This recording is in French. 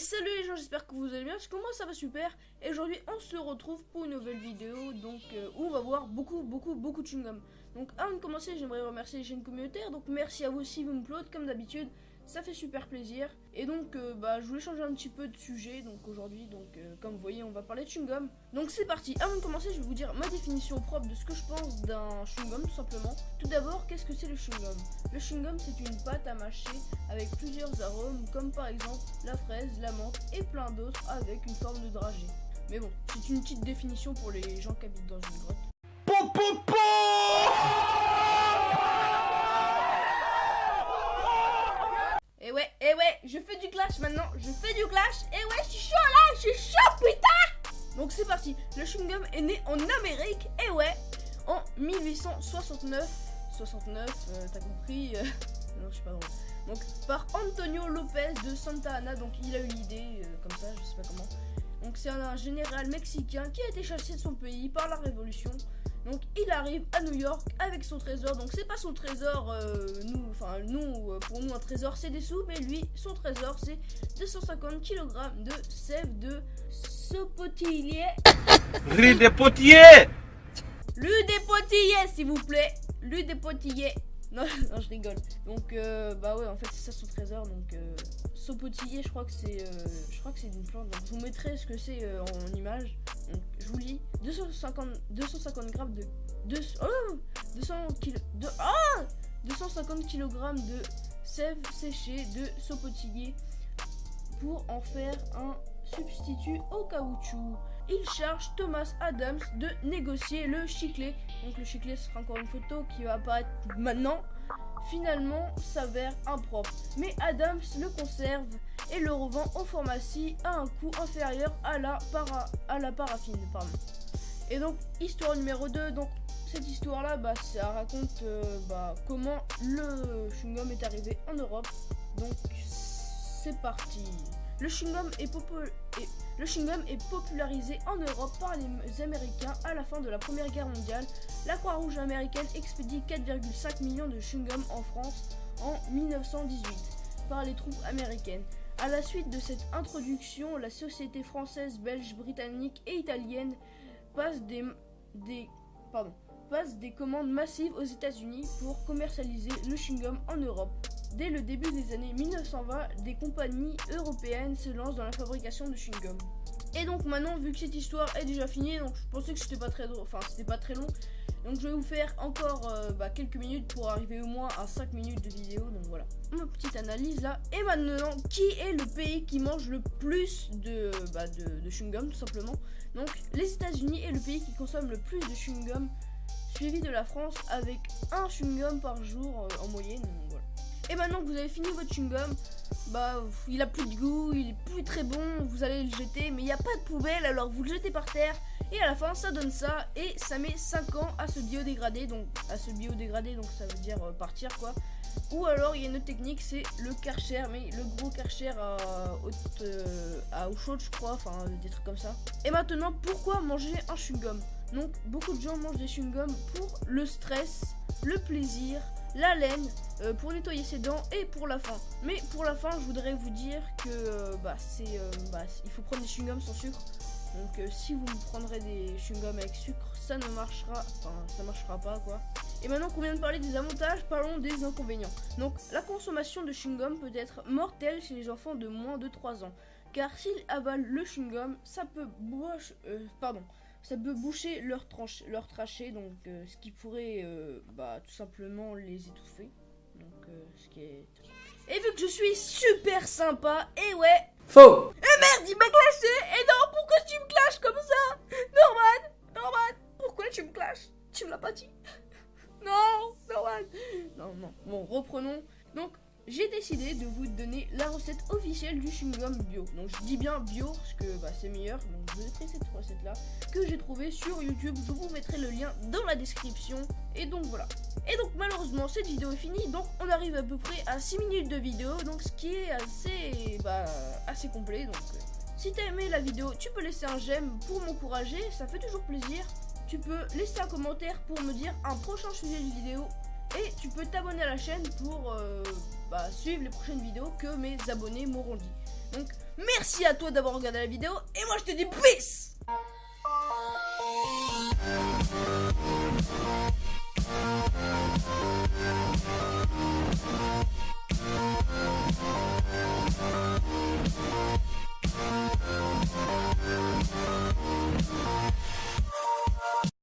salut les gens, j'espère que vous allez bien, parce que moi ça va super. Et aujourd'hui on se retrouve pour une nouvelle vidéo, donc où on va voir beaucoup de chewing-gum. Donc avant de commencer, j'aimerais remercier les chaînes communautaires, donc merci à vous si vous me plaudez comme d'habitude, ça fait super plaisir. Et donc je voulais changer un petit peu de sujet, donc aujourd'hui, comme vous voyez on va parler de chewing-gum. Donc c'est parti. Avant de commencer, je vais vous dire ma définition propre de ce que je pense d'un chewing-gum tout simplement. Tout d'abord, qu'est-ce que c'est le chewing-gum? Le chewing-gum, c'est une pâte à mâcher avec plusieurs arômes, comme par exemple la fraise, la menthe et plein d'autres avec une forme de dragée. Mais bon, c'est une petite définition pour les gens qui habitent dans une grotte. Et ouais, je fais du clash maintenant, je fais du clash. Et ouais, je suis chaud là, je suis chaud putain. Donc c'est parti, le chewing-gum est né en Amérique, et ouais, en 1869. 69, t'as compris non, je sais pas drôle. Donc par Antonio Lopez de Santa Anna, donc il a eu l'idée comme ça, je sais pas comment. Donc c'est un général mexicain qui a été chassé de son pays par la révolution. Donc il arrive à New York avec son trésor. Donc c'est pas son trésor, pour nous un trésor c'est des sous, mais lui son trésor c'est 250 kg de sève de sopotillier. Riz des potiers. Lui des potillés s'il vous plaît. Lui des potillés. Non, je rigole. Donc ouais, en fait c'est ça son trésor. Donc saupotiller, je crois que c'est une plante. Donc je vous mettrai ce que c'est en image. Donc je vous lis 250 grammes de 250 kg de sève séchée de saupotiller pour en faire un substitut au caoutchouc. Il charge Thomas Adams de négocier le chiclet. Donc le chiclet, ce sera encore une photo qui va apparaître maintenant. Finalement s'avère impropre, mais Adams le conserve et le revend aux pharmacies à un coût inférieur à la paraffine. Et donc histoire numéro 2, donc cette histoire là ça raconte comment le chewing-gum est arrivé en Europe. Donc c'est parti. Le chewing-gum est popularisé en Europe par les Américains à la fin de la Première Guerre mondiale. La Croix-Rouge américaine expédie 4,5 millions de chewing-gum en France en 1918 par les troupes américaines. À la suite de cette introduction, la société française, belge, britannique et italienne passe des commandes massives aux États-Unis pour commercialiser le chewing-gum en Europe. Dès le début des années 1920, des compagnies européennes se lancent dans la fabrication de chewing-gum. Et donc maintenant, vu que cette histoire est déjà finie, donc je pensais que c'était pas très long. Donc je vais vous faire encore quelques minutes pour arriver au moins à 5 minutes de vidéo. Donc voilà, ma petite analyse là. Et maintenant, qui est le pays qui mange le plus de chewing-gum tout simplement? Donc les États-Unis est le pays qui consomme le plus de chewing-gum, suivi de la France avec un chewing-gum par jour en moyenne. Donc, voilà. Et maintenant que vous avez fini votre chewing-gum, il a plus de goût, il est plus très bon, vous allez le jeter, mais il n'y a pas de poubelle, alors vous le jetez par terre, et à la fin ça donne ça, et ça met 5 ans à se biodégrader, donc ça veut dire partir quoi. Ou alors il y a une autre technique, c'est le Karcher, mais le gros Karcher à eau chaude je crois, des trucs comme ça. Et maintenant, pourquoi manger un chewing-gum? Donc beaucoup de gens mangent des chewing-gums pour le stress, le plaisir, la laine, pour nettoyer ses dents et pour la faim. Mais pour la faim, je voudrais vous dire que il faut prendre des chewing-gums sans sucre. Donc si vous prendrez des chewing-gums avec sucre, ça marchera pas quoi. Et maintenant qu'on vient de parler des avantages, parlons des inconvénients. Donc la consommation de chewing-gum peut être mortelle chez les enfants de moins de 3 ans, car s'ils avalent le chewing-gum, ça peut boucher leur trachée, donc ce qui pourrait tout simplement les étouffer. Donc Et vu que je suis super sympa, et ouais. Faux. Et merde, il m'a clashé. Et non, pourquoi tu me clashes comme ça? Norman, pourquoi tu me clashes? Tu me l'as pas dit? Non, Norman. Non. Bon, reprenons. Donc j'ai décidé de vous donner la recette officielle du chewing-gum bio. Donc je dis bien bio parce que c'est meilleur. Donc je vous mettrai cette recette là que j'ai trouvée sur YouTube. Je vous mettrai le lien dans la description. Et donc voilà. Et donc malheureusement cette vidéo est finie. Donc on arrive à peu près à 6 minutes de vidéo. Donc ce qui est assez complet. Donc si t'as aimé la vidéo, tu peux laisser un j'aime pour m'encourager. Ça fait toujours plaisir. Tu peux laisser un commentaire pour me dire un prochain sujet de vidéo. Et tu peux t'abonner à la chaîne pour suivre les prochaines vidéos que mes abonnés m'auront dit. Donc merci à toi d'avoir regardé la vidéo et moi je te dis peace.